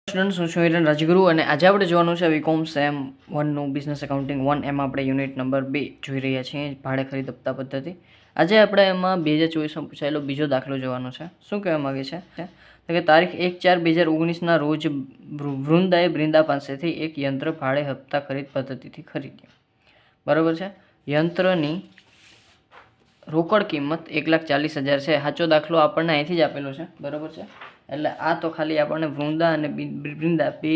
Students, હું છું હિરેન રાજગુરુ અને આજે આપણે જોવાનું છે બીકોમ સેમ 1નું બિઝનેસ એકાઉન્ટિંગ 1 એમાં આપણે યુનિટ નંબર 2 જોઈ રહ્યા છીએ, ભાડે ખરીદ હપ્તા પદ્ધતિ. આજે આપણે એમાં 2024માં પૂછાયેલો બીજો દાખલો જોવાનો છે. શું કહેવા માગે છે તો કે તારીખ 1/4/2019ના રોજ વૃંદાએ બ્રિંદા પાસેથી એક યંત્ર ભાડે હપ્તા ખરીદ પદ્ધતિથી ખરીદ્યું. બરાબર છે. યંત્રની રોકડ કિંમત 1,40,000 છે. સાચો દાખલો આપણને અહીંથી જ આપેલો છે. બરાબર છે. એટલે આ તો ખાલી આપણને વૃંદા અને બ્રિંદા બે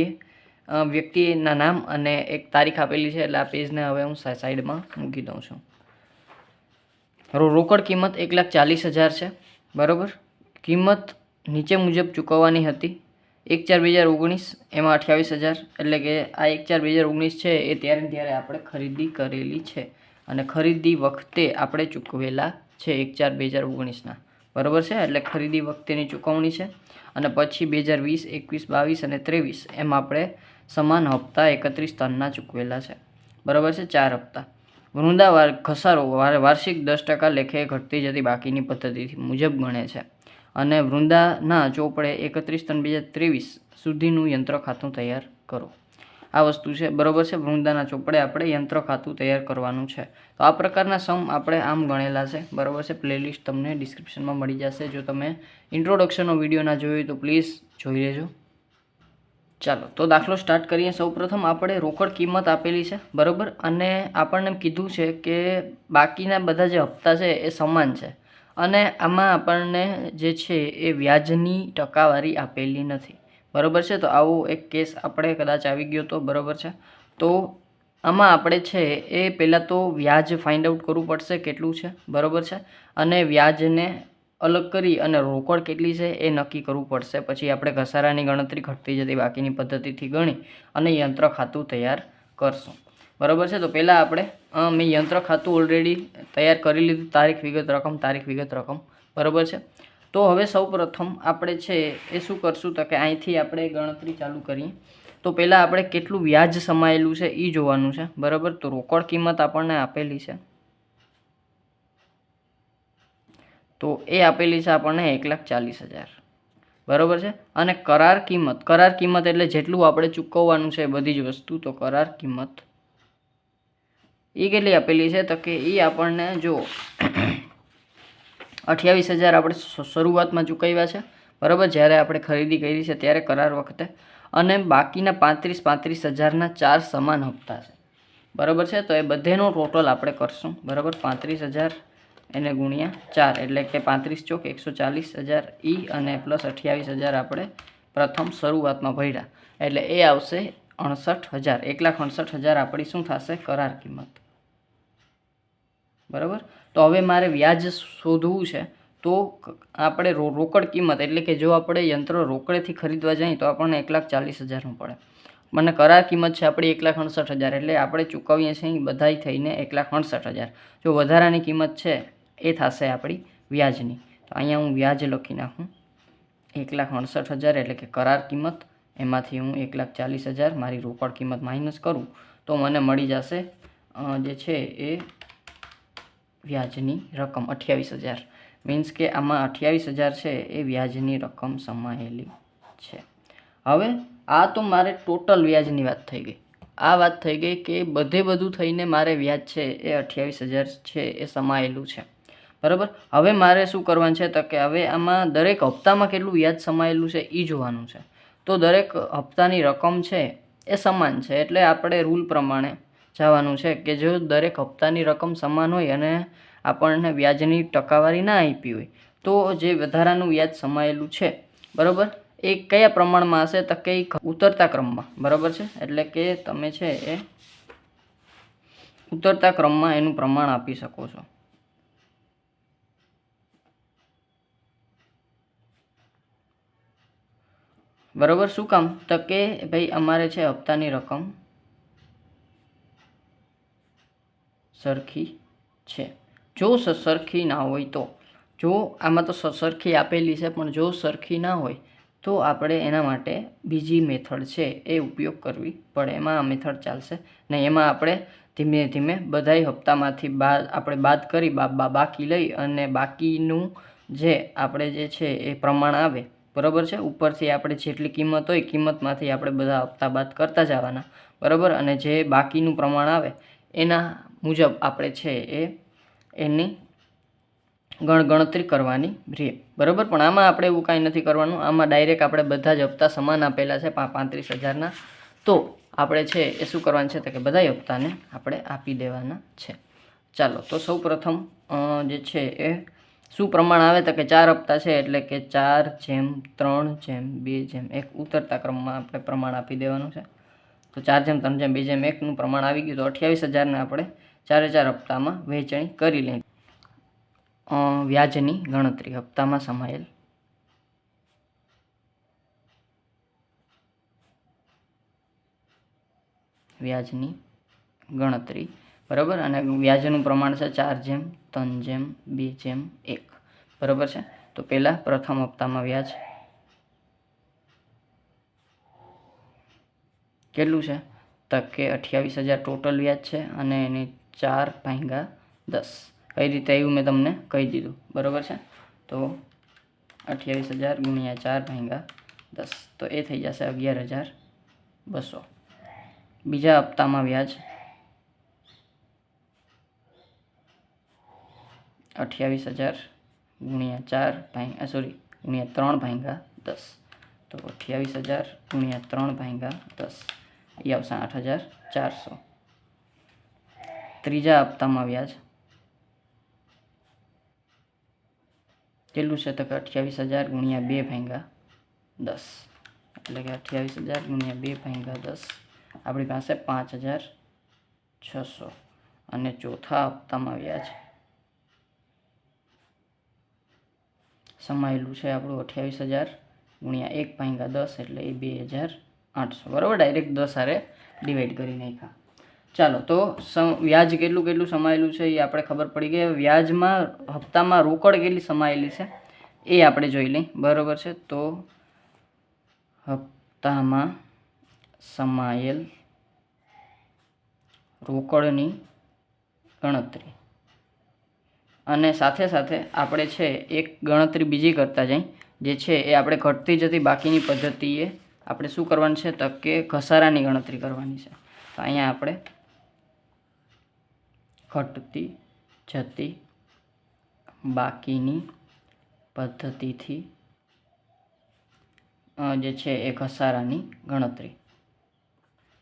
વ્યક્તિના નામ અને એક તારીખ આપેલી છે. એટલે આ પેજને હવે હું સાઈડમાં મૂકી દઉં છું. રોકડ કિંમત 1,40,000 છે. બરાબર. કિંમત નીચે મુજબ ચૂકવવાની હતી. 1/4/2019 એમાં 28,000. એટલે કે આ 1/4/2019 છે એ ત્યારે આપણે ખરીદી કરેલી છે અને ખરીદી વખતે આપણે ચૂકવેલા છે 1/4/2019ના. બરાબર છે. એટલે ખરીદી વખતેની ચૂકવણી છે. અને પછી 2020, 21, 22 અને 23 એમ આપણે સમાન હપ્તા 31 ટનના ચૂકવેલા છે. બરાબર છે. 4 હપ્તા. વૃંદા ઘસારો વાર્ષિક 10% લેખે ઘટતી જતી બાકીની પદ્ધતિ મુજબ ગણે છે અને વૃંદાના ચોપડે 31 ટન 2023 સુધીનું યંત્ર ખાતું તૈયાર કરો. આ વસ્તુ છે. બરાબર છે. વૃંદાના ચોપડે આપણે યંત્ર ખાતું તૈયાર કરવાનું છે. તો આ પ્રકારના સમ આપણે આમ ગણેલા છે. બરાબર છે. પ્લેલિસ્ટ તમને ડિસ્ક્રિપ્શનમાં મળી જશે. જો તમે ઇન્ટ્રોડક્શનનો વિડીયો ના જોયો તો પ્લીઝ જોઈ લેજો. ચાલો તો દાખલો સ્ટાર્ટ કરીએ. સૌપ્રથમ આપણે રોકડ કિંમત આપેલી છે. બરાબર. અને આપણને કીધું છે કે બાકીના બધા જે હપ્તા છે એ સમાન છે અને આમાં આપણને જે છે એ વ્યાજની ટકાવારી આપેલી નથી. બરાબર છે. તો આવો એક કેસ આપણે કદાચ આવી ગયો તો. બરાબર છે. તો આમાં આપણે છે એ પહેલાં તો વ્યાજ ફાઇન્ડ આઉટ કરવું પડશે કેટલું છે. બરાબર છે. અને વ્યાજને અલગ કરી અને રોકડ કેટલી છે એ નક્કી કરવું પડશે. પછી આપણે ઘસારાની ગણતરી ઘટતી જતી બાકીની પદ્ધતિથી ગણી અને યંત્ર ખાતું તૈયાર કરશું. બરાબર છે. તો પહેલાં આપણે મેં યંત્ર ખાતું ઓલરેડી તૈયાર કરી લીધું. તારીખ વિગત રકમ. બરાબર છે. તો હવે સૌપ્રથમ આપણે છે એ શું કરશું તો કે અહીંથી આપણે ગણતરી ચાલુ કરીએ. તો પહેલાં આપણે કેટલું વ્યાજ સમાયેલું છે એ જોવાનું છે. બરાબર. તો રોકડ કિંમત આપણને આપેલી છે. તો એ આપેલી છે આપણને 1,40,000. બરાબર છે. અને કરાર કિંમત એટલે જેટલું આપણે ચૂકવવાનું છે બધી જ વસ્તુ. તો કરાર કિંમત એ કેટલી આપેલી છે તો કે એ આપણને જો 28,000 આપણે શરૂઆતમાં ચૂકવ્યા છે. બરાબર. જ્યારે આપણે ખરીદી કરી છે ત્યારે કરાર વખતે. અને બાકીના 35,000ના 4 સમાન હપ્તા છે. બરાબર છે. તો એ બધેનો ટોટલ આપણે કરશું. બરાબર. 35,000 એને ગુણ્યા 4 એટલે કે 35 ચોક 140,000 અને પ્લસ 28,000 આપણે પ્રથમ શરૂઆતમાં ભર્યા એટલે એ આવશે 68,000. 1,68,000 આપણી શું થશે કરાર કિંમત. બરાબર. તો હવે મારે વ્યાજ શોધવું છે. તો આપણે રોકડ કિંમત એટલે કે જો આપણે યંત્ર રોકડેથી ખરીદવા જઈએ તો આપણને 1,40,000નું પડે. મને કરાર કિંમત છે આપણી 1,68,000 એટલે આપણે ચૂકવીએ છીએ બધાય થઈને 1,68,000. જો વધારાની કિંમત છે એ થશે આપણી વ્યાજની. તો અહીંયા હું વ્યાજ લખી નાખું 1,68,000 એટલે કે કરાર કિંમત. એમાંથી હું 1,40,000 મારી રોકડ કિંમત માઇનસ કરું તો મને મળી જશે જે છે એ વ્યાજની રકમ 28,000. મીન્સ કે આમાં 28,000 છે એ વ્યાજની રકમ સમાયેલી છે. હવે આ તો મારે ટોટલ વ્યાજની વાત થઈ ગઈ. આ વાત થઈ ગઈ કે બધું થઈને મારે વ્યાજ છે એ 28,000 છે એ સમાયેલું છે. બરાબર. હવે મારે શું કરવાનું છે તો કે હવે આમાં દરેક હપ્તામાં કેટલું વ્યાજ સમાયેલું છે એ જોવાનું છે. તો દરેક હપ્તાની રકમ છે એ સમાન છે એટલે આપણે રૂલ પ્રમાણે જવાનું છે કે જો દરેક હપ્તાની રકમ સમાન હોય અને આપણને વ્યાજની ટકાવારી ના આપી હોય તો જે વધારાનું વ્યાજ સમાયેલું છે બરાબર એ કયા પ્રમાણમાં હશે તો કે ઉતરતા ક્રમમાં. બરાબર છે. એટલે કે તમે છે એ ઉતરતા ક્રમમાં એનું પ્રમાણ આપી શકો છો. બરાબર. શું કામ તો કે ભાઈ અમારે છે હપ્તાની રકમ સરખી છે. જો સરખી ના હોય તો જો આમાં તો સરખી આપેલી છે પણ જો સરખી ના હોય તો આપણે એના માટે બીજી મેથડ છે એ ઉપયોગ કરવી પડે. એમાં આ મેથડ ચાલશે ને. એમાં આપણે ધીમે ધીમે બધાય હપ્તામાંથી આપણે બાદ કરી બાકી લઈ અને બાકીનું જે આપણે જે છે એ પ્રમાણ આવે બરાબર છે. ઉપરથી આપણે જેટલી કિંમત હોય કિંમતમાંથી આપણે બધા હપ્તા બાદ કરતા જવાના, બરાબર. અને જે બાકીનું પ્રમાણ આવે એના મુજબ આપણે છે એની ગણતરી કરવાની રહે, બરાબર. પણ આમાં આપણે એવું કાંઈ નથી કરવાનું. આમાં ડાયરેક્ટ આપણે બધા જ હપ્તા સમાન આપેલા છે 35,000ના, તો આપણે છે એ શું કરવાનું છે તો કે બધા હપ્તાને આપણે આપી દેવાના છે. ચાલો, તો સૌ પ્રથમ જે છે એ શું પ્રમાણ આવે તો કે 4 હપ્તા છે એટલે કે 4/3/2/1 ઉતરતા ક્રમમાં આપણે પ્રમાણ આપી દેવાનું છે. તો 4/3/2/1નું પ્રમાણ આવી ગયું તો 28,000ને આપણે 4 હપ્તામાં વહેંચણી કરી લઈએ. વ્યાજની ગણતરી, હપ્તામાં સમાયેલ વ્યાજની ગણતરી, બરાબર. અને વ્યાજનું પ્રમાણ છે 4/3/2/1, બરાબર છે. તો પહેલાં પ્રથમ હપ્તામાં વ્યાજ કેટલું છે તો કે 28,000 ટોટલ વ્યાજ છે અને એની 4/10. કઈ રીતે આવ્યું મેં તમને કહી દીધું, બરાબર છે. તો 28,000 × 4/10 તો એ થઈ જશે 11,200. બીજા હપ્તામાં વ્યાજ 28,000 × 3/10 તો 28,000 × 3/10 એ આવશે 8,400. ત્રીજા હપ્તામાં વ્યાજ કેટલું છે તો કે 28,000 × 2/10 એટલે કે 28,000 × 2/10 આપણી પાસે 5,600. અને ચોથા હપ્તામાં વ્યાજ સમાયેલું છે આપણું 28,000 × 1/10 એટલે એ 2,800, બરાબર. ડાયરેક્ટ 10 હારે ડિવાઈડ કરી નાખ્યા. ચાલો, તો વ્યાજ કેટલું સમાયેલું છે એ આપણે ખબર પડી ગઈ. વ્યાજમાં હપ્તામાં રોકડ કેટલી સમાયેલી છે એ આપણે જોઈ લઈએ, બરાબર છે. તો હપ્તામાં સમાયેલ રોકડની ગણતરી, અને સાથે સાથે આપણે છે એક ગણતરી બીજી કરતા જઈ, જે છે એ આપણે ઘટતી જતી બાકીની પદ્ધતિએ આપણે શું કરવાનું છે તો કે ઘસારાની ગણતરી કરવાની છે. તો અહીંયા આપણે ઘટતી જતી બાકીની પદ્ધતિથી જે છે એ ઘસારાની ગણતરી,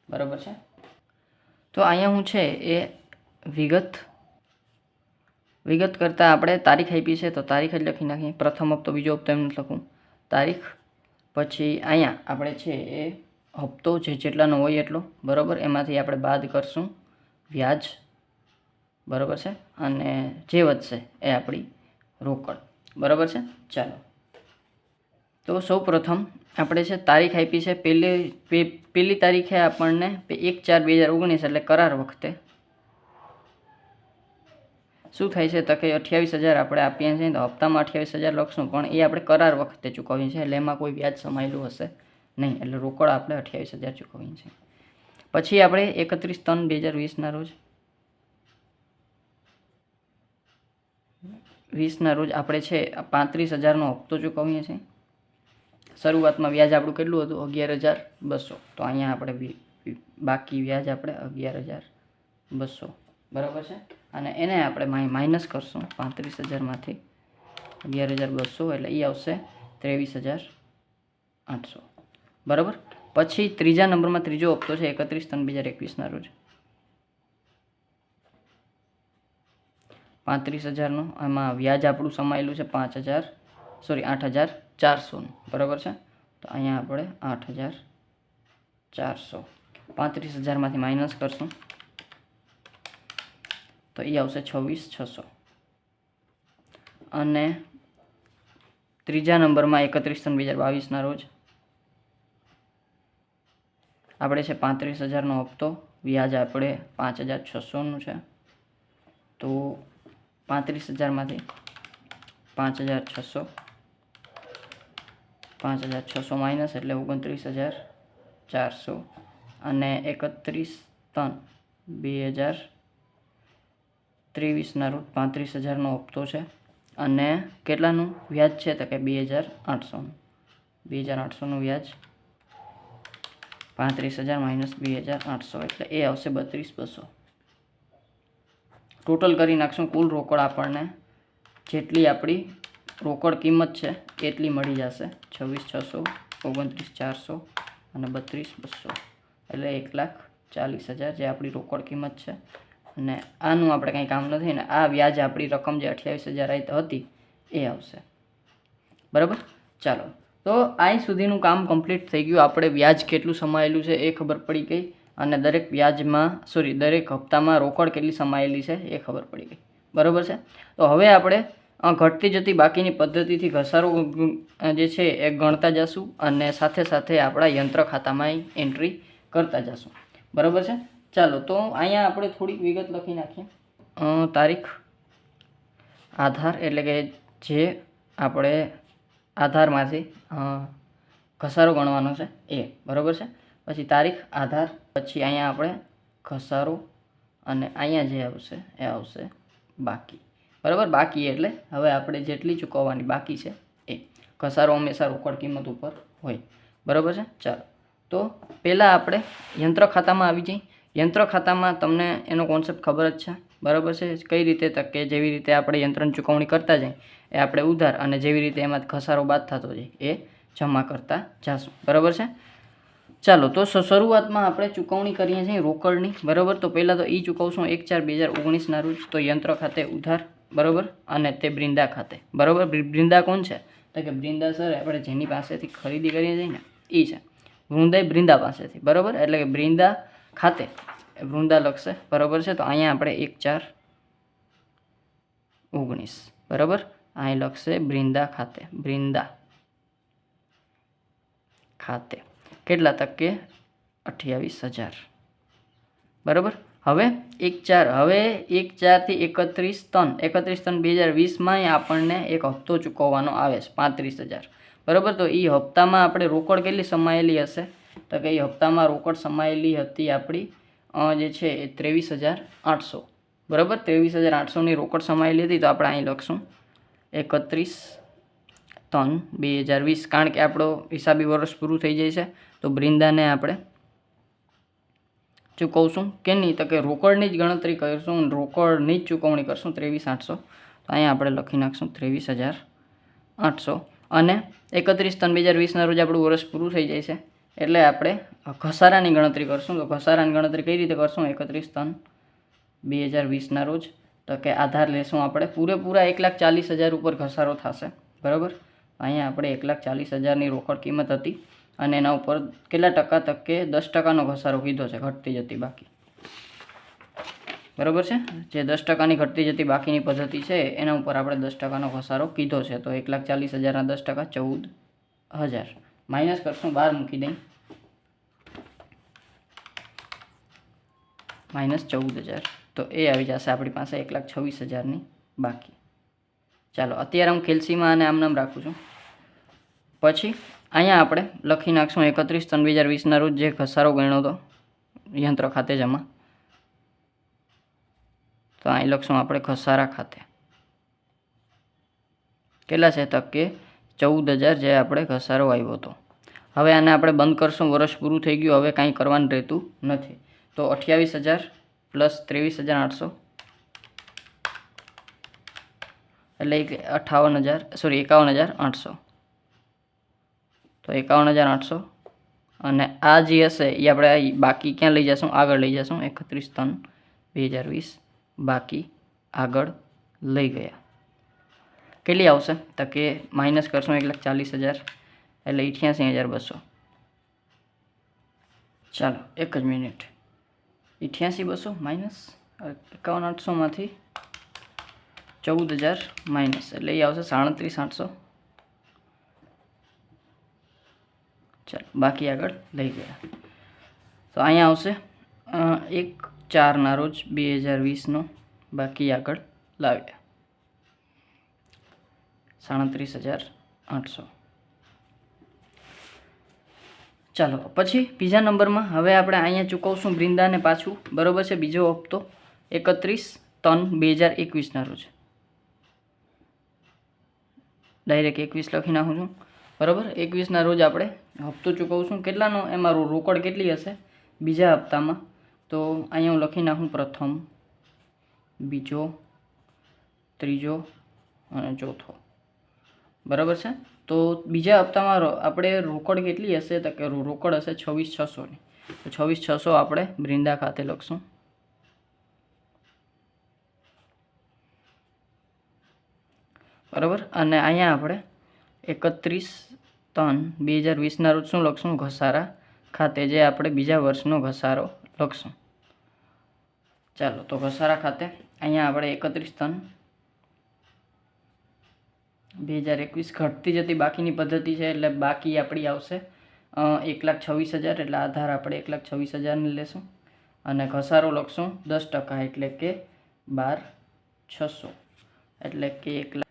બરાબર છે. તો અહીંયા હું છે એ વિગત કરતાં આપણે તારીખ આપી છે તો તારીખ જ લખી નાખીએ. પ્રથમ હપ્તો, બીજો હપ્તો એમ લખું તારીખ. પછી અહીંયા આપણે છે એ હપ્તો જેટલાનો હોય એટલો, બરાબર, એમાંથી આપણે બાદ કરશું વ્યાજ, બરાબર છે. અને જે વધશે એ આપણી રોકડ, બરાબર છે. ચાલો, તો સૌ પ્રથમ આપણે છે તારીખ આપી છે. પહેલી તારીખે આપણને 1/4/2019 એટલે કરાર વખતે શું થાય છે તો કે 28,000 આપણે આપીએ છીએ તો હપ્તામાં 28,000 લખશું, પણ એ આપણે કરાર વખતે ચૂકવીએ છીએ એટલે એમાં કોઈ વ્યાજ સમાયેલું હશે નહીં, એટલે રોકડ આપણે 28,000 ચૂકવીએ છીએ. પછી આપણે 31/3/2020ના રોજ આપણે છે 35,000નો હપ્તો ચૂકવીએ છીએ. શરૂઆતમાં વ્યાજ આપણું કેટલું હતું 11,200. તો અહીંયા આપણે બાકી વ્યાજ આપણે 11,200, બરાબર છે. અને એને આપણે માઇનસ કરશું 35,000માંથી 11,200 એટલે એ આવશે 23,800, બરાબર. પછી ત્રીજા નંબરમાં ત્રીજો હપ્તો છે 31/3/2021ના રોજ 35,000નો. એમાં વ્યાજ આપણું સમાયેલું છે 8,400નું, બરાબર છે. તો અહીંયા આપણે 8,400 35,000માંથી માઇનસ કરશું તો એ આવશે 26,600. અને ત્રીજા નંબરમાં 31/3/2022ના રોજ આપણે છે 35,000નો હપ્તો, વ્યાજ આપણે 5,600નું છે. તો 35,000માંથી 5,600 માઇનસ એટલે 29,400. અને 31/3/2023ના રોજ 35,000નો હપ્તો છે અને કેટલાનું વ્યાજ છે તો કે 2,800નું. 2800નું વ્યાજ 35,000 માઇનસ 2,800 એટલે એ આવશે 32,200. ટોટલ કરી નાખશું. કુલ રોકડ આપણને જેટલી આપણી રોકડ કિંમત છે એટલી મળી જશે. 26,600, 29,400 અને 32,200 એટલે 1,40,000 જે આપણી રોકડ કિંમત છે. અને આનું આપણે કંઈ કામ નથી ને આ વ્યાજ આપણી રકમ જે 28,000 હતી એ આવશે. બરાબર. ચાલો, તો અહીં સુધીનું કામ કમ્પ્લીટ થઈ ગયું. આપણે વ્યાજ કેટલું સમાયેલું છે એ ખબર પડી ગઈ અને દરેક દરેક હપ્તામાં રોકડ કેટલી સમાયેલી છે એ ખબર પડી ગઈ. બરાબર છે. તો હવે આપણે ઘટતી જતી બાકીની પદ્ધતિથી ઘસારો જે છે એ ગણતા જશું અને સાથે સાથે આપણા યંત્ર ખાતામાં એન્ટ્રી કરતા જશું. બરાબર છે. ચાલો, તો અહીંયા આપણે થોડીક વિગત લખી નાખીએ. તારીખ આધાર એટલે કે જે આપણે આધારમાંથી ઘસારો ગણવાનો છે એ. બરાબર છે. પછી તારીખ આધાર, પછી અહીંયા આપણે ઘસારો અને અહીંયા જે આવશે એ આવશે બાકી. બરાબર. બાકી એટલે હવે આપણે જેટલી ચૂકવવાની બાકી છે એ. ઘસારો હંમેશા રોકડ કિંમત ઉપર હોય. બરાબર છે. ચાલો, તો પહેલાં આપણે યંત્ર ખાતામાં આવી જઈએ. યંત્ર ખાતામાં તમને એનો કોન્સેપ્ટ ખબર જ છે. બરાબર છે. કઈ રીતે કે જેવી રીતે આપણે યંત્રની ચૂકવણી કરતા જઈએ એ આપણે ઉધાર અને જેવી રીતે એમાં ઘસારો બાદ થતો જાય એ જમા કરતા જશું. બરાબર છે. ચાલો, તો શરૂઆતમાં આપણે ચૂકવણી કરીએ છીએ રોકડની. બરાબર. તો પહેલાં તો એ ચૂકવશું 1/4/2019 રોજ. તો યંત્ર ખાતે ઉધાર. બરાબર. અને તે બ્રિંદા ખાતે. બરાબર. બ્રિંદા કોણ છે? તો કે બ્રિંદા સર આપણે જેની પાસેથી ખરીદી કરીએ છીએ ને એ છે બ્રિંદા પાસેથી. બરાબર. એટલે કે બ્રિંદા ખાતે વૃંદા લખશે. બરાબર છે. તો અહીંયા આપણે 1/4/19. બરાબર. અહીં લખશે બ્રિંદા ખાતે કેટલા ટકે? 28,000. બરાબર. હવે 1/4 થી 31/3/2020માં આપણને એક હપ્તો ચૂકવવાનો આવે છે 35,000. બરાબર. તો એ હપ્તામાં આપણે રોકડ કેટલી સમાયેલી હશે? તો કે એ હપ્તામાં રોકડ સમાયેલી હતી આપણી જે છે એ 23,800. બરાબર. 23,800ની રોકડ સમાયેલી હતી. તો આપણે અહીં લખશું 31/3/2020 કારણ કે આપણો હિસાબી વર્ષ પૂરું થઈ જાય છે. તો બ્રિંદાને આપણે ચૂકવશું કે નહીં? તો કે રોકડની જ ગણતરી કરીશું, રોકડની જ ચૂકવણી કરશું 23,800. તો અહીંયા આપણે લખી નાખશું 23,800 અને 31/3/2020ના રોજ આપણું વર્ષ પૂરું થઈ જાય છે એટલે આપણે ઘસારાની ગણતરી કરશું. તો ઘસારાની ગણતરી કઈ રીતે કરશું? 31/3/2020ના રોજ તો કે આધાર લેશું આપણે પૂરેપૂરા 1,40,000 ઉપર ઘસારો થશે. બરાબર. અહીંયા આપણે 1,40,000ની રોકડ કિંમત હતી અને એના ઉપર કેટલા ટકા? તો કે 10%નો ઘસારો કીધો છે ઘટતી જતી બાકી. બરાબર છે. જે 10%ની ઘટતી જતી બાકીની પદ્ધતિ છે એના ઉપર આપણે 10%નો ઘસારો કીધો છે. તો 1,40,000ના 10% 14,000 માઇનસ કરશું, 12 મૂકી દઈ -14,000. તો એ આવી જશે આપણી પાસે 1,26,000ની બાકી. ચાલો, અત્યારે હું કેલ્સીમાં અને આમ નામ રાખું છું. પછી અહીંયા આપણે લખી નાખશું 31/3/2020ના રોજ જે ઘસારો ગણ્યો હતો યંત્ર ખાતે જમા. તો અહીં લખશું આપણે ઘસારા ખાતે કેટલા છે? તો કે 14,000 જે આપણે ઘસારો આવ્યો હતો. હવે આને આપણે બંધ કરશું. વર્ષ પૂરું થઈ ગયું. હવે કાંઈ કરવાનું રહેતું નથી. તો 28,000 પ્લસ 23,800 એટલે 51,800. તો 51,800 અને આ જે હશે એ આપણે બાકી ક્યાં લઈ જશું? આગળ લઈ જશું. 31/3/2020 બાકી આગળ લઈ ગયા. કેટલી આવશે? તો કે માઇનસ કરશું 1,40,000 એટલે 88,200. ચાલો, એક જ મિનિટ. 88,200 માઇનસ 51,800માંથી 14,000 માઇનસ એટલે એ આવશે 37,800. ચાલો, બાકી આગળ લઈ ગયા. તો અહીંયા આવશે 1/4ના રોજ 2020નો બાકી આગળ લાવ્યા 37,800. ચાલો, પછી બીજા નંબરમાં હવે આપણે અહીંયા ચૂકવશું બ્રિંદાને પાછું. બરાબર છે. બીજો હપ્તો 31/3/2021ના રોજ ડાયરેક્ટ 21 લખી નાખું છું. બરાબર. 21ના રોજ આપણે હપ્તો ચૂકવશું. કેટલાનો? એમાં રોકડ કેટલી હશે બીજા હપ્તામાં? તો અહીંયા હું લખી નાખું પ્રથમ, બીજો, ત્રીજો અને ચોથો. બરાબર છે. તો બીજા હપ્તામાં આપણે રોકડ કેટલી હશે? તો કે રોકડ હશે 26,600ની. તો 26,600 આપણે બ્રિંદા ખાતે લખશું. બરાબર. અને અહીંયા આપણે 31/3/2020ના રોજ શું લખશું? ઘસારા ખાતે, જે આપણે બીજા વર્ષનો ઘસારો લખશું. ચાલો, તો ઘસારા ખાતે અહીંયા આપણે 31/3/2021 ઘટતી જતી બાકીની પદ્ધતિ છે, એટલે બાકી આપણી આવશે 1,26,000. એટલે આધાર આપણે 1,26,000ને લેશું અને ઘસારો લખશું 10%, એટલે કે 12,600, એટલે કે 1,00,000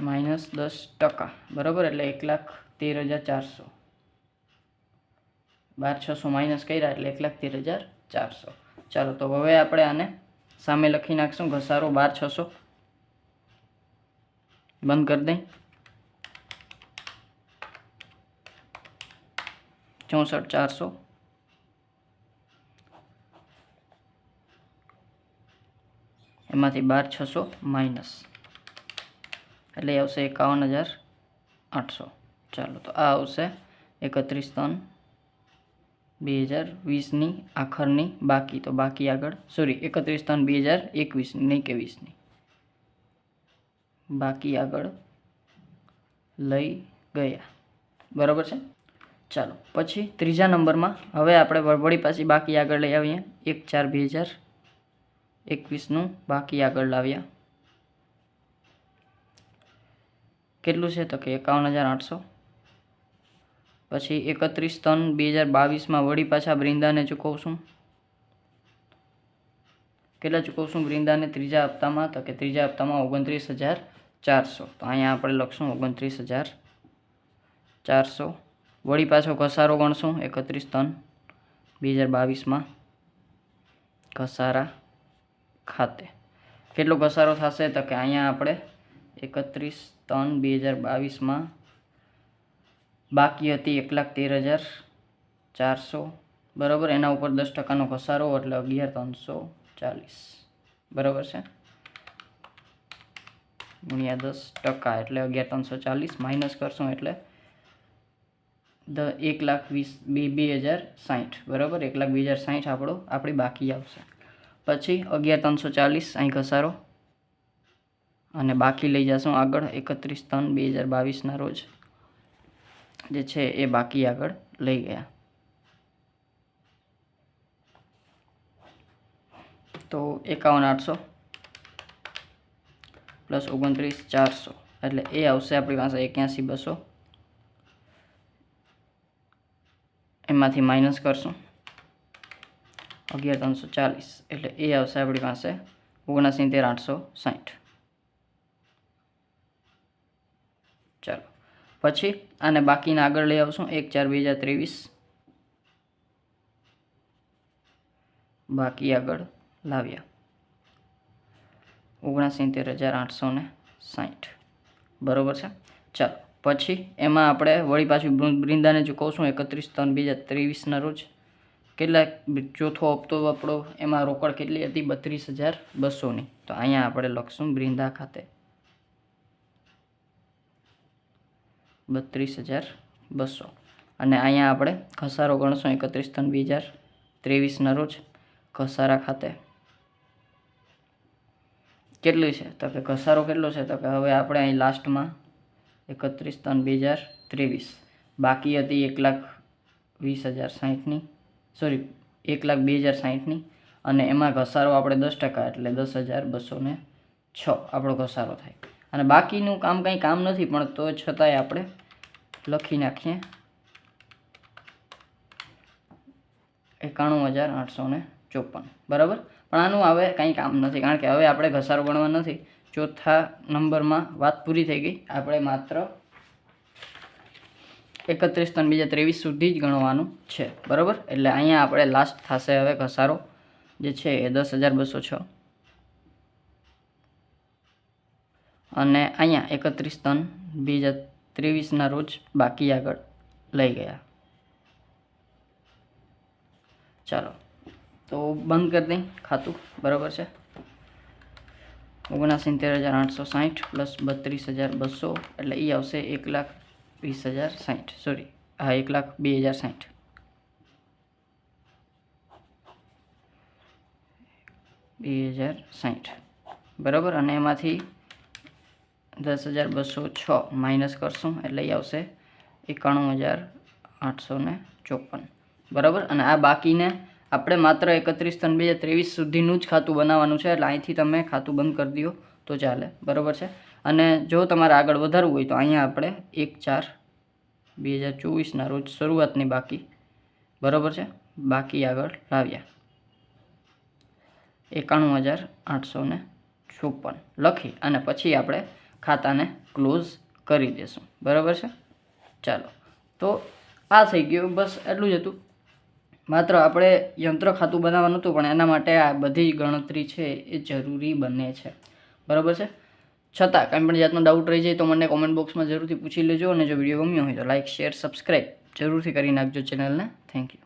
માઇનસ 10%. બરાબર. એટલે 1,13,400. 12,600 માઇનસ કર્યા એટલે 1,13,400. ચાલો, તો હવે આપણે આને સામે લખી નાખશું. ઘસારો 12,600 બંધ કરી દઈ. 64,400 એમાંથી 12,600 માઇનસ એટલે આવશે 51,800. ચાલો, તો આ આવશે 31/3/2020ની આખરની બાકી. તો બાકી આગળ 31/3/2021 નહીં કે 20ની બાકી આગળ લઈ ગયા. બરાબર છે. ચાલો, પછી ત્રીજા નંબરમાં હવે આપણે વળી પાછી બાકી આગળ લઈ આવીએ. 1/4/2021નું બાકી આગળ લાવ્યા. કેટલું છે? તો કે 51,800. પછી 31/3/2022માં વળી પાછા બ્રિંદાને ચૂકવશું. કેટલા ચૂકવશું બ્રિંદાને ત્રીજા હપ્તામાં? તો કે ત્રીજા હપ્તામાં 29,400. તો અહીંયા આપણે લખશું 29,400. વળી પાછો ઘસારો ગણશું 31/3/2022માં ઘસારા ખાતે. કેટલો ઘસારો થશે? તો કે અહીંયા આપણે 31/3/2022માં બાકી હતી 1,13,400. બરાબર. એના ઉપર 10%નો ઘસારો એટલે 11,340. બરાબર છે. ગુણ્યા 10% એટલે 11,340 માઇનસ કરશું એટલે 1,20,260. બરાબર. 1,20,260 આપણી બાકી આવશે. પછી 11,340 અહીં ઘસારો અને બાકી લઈ જશું આગળ 31/3/2022ના રોજ જે છે એ બાકી આગળ લઈ ગયા. તો 51,800 પ્લસ 29,400 એટલે એ આવશે આપણી પાસે 81,200. એમાંથી માઇનસ કરશું 11,340 એટલે એ આવશે આપણી પાસે 79,860. ચાલો, પછી આને બાકીને આગળ લઈ આવશું. 1/4/2023 બાકી આગળ લાવ્યા 69,860. બરાબર છે. ચાલો, પછી એમાં આપણે વળી પાછું બ્રિંદાને ચૂકવશું 31/3/2023ના રોજ. કેટલા? ચોથો હપ્તો આપણો. એમાં રોકડ કેટલી હતી? 32,200ની. તો અહીંયા આપણે લખશું બ્રિંદા ખાતે 32,200. અને અહીંયા આપણે ઘસારો ગણશું 31/3/2023ના રોજ ઘસારા ખાતે. કેટલું છે? તો કે ઘસારો કેટલો છે? તો કે હવે આપણે અહીં લાસ્ટમાં 31/3/2023 બાકી હતી 1,20,060ની, સોરી 1,02,060ની. અને એમાં ઘસારો આપણે 10% એટલે 10,206 આપણો ઘસારો થાય. અને બાકીનું કામ કંઈ કામ નથી, પણ તો છતાંય આપણે લખી નાખીએ 91,854. બરાબર. પણ આનું હવે કંઈ કામ નથી, કારણ કે હવે આપણે ઘસારો ગણવા નથી. ચોથા નંબરમાં વાત પૂરી થઈ ગઈ. આપણે માત્ર 31/3/2023 સુધી જ ગણવાનું છે. બરાબર. એટલે અહીંયા આપણે લાસ્ટ થશે હવે ઘસારો જે છે એ 10,206 અને અહીંયા 31/3/2023 23ના રોજ બાકી આગળ લઈ ગયા. ચાલો તો બંધ કરી દઈ ખાતું. બરાબર છે. 79,860 પ્લસ 32,200 એટલે એ આવશે 1,20,060. સોરી, હા, 1,02,060. 2,060 બરાબર. અને એમાંથી 10,206 માઇનસ કરશું એટલે એ આવશે 91,854. બરાબર. અને આ બાકીને આપણે માત્ર 31/3/2023 સુધીનું જ ખાતું બનાવવાનું છે. એટલે અહીંથી તમે ખાતું બંધ કરી દો તો ચાલે. બરાબર છે. અને જો તમારે આગળ વધારવું હોય તો અહીંયા આપણે 1/4/2024ના રોજ શરૂઆતની બાકી, બરાબર છે, બાકી આગળ લાવ્યા 91,854 લખી અને પછી આપણે ખાતાને ક્લોઝ કરી દઈશું. બરાબર છે. ચાલો તો આ થઈ ગયું. બસ એટલું જ હતું. માત્ર આપણે યંત્ર ખાતું બનાવવાનું હતું, પણ એના માટે આ બધી ગણતરી છે એ જરૂરી બને છે. બરાબર છે. છતાં કંઈ પણ જાતનો ડાઉટ રહી જાય તો મને કોમેન્ટ બોક્સમાં જરૂરથી પૂછી લેજો. અને જો વિડીયો ગમ્યો હોય તો લાઇક, શેર, સબસ્ક્રાઈબ જરૂરથી કરી નાખજો ચેનલને. Thank you.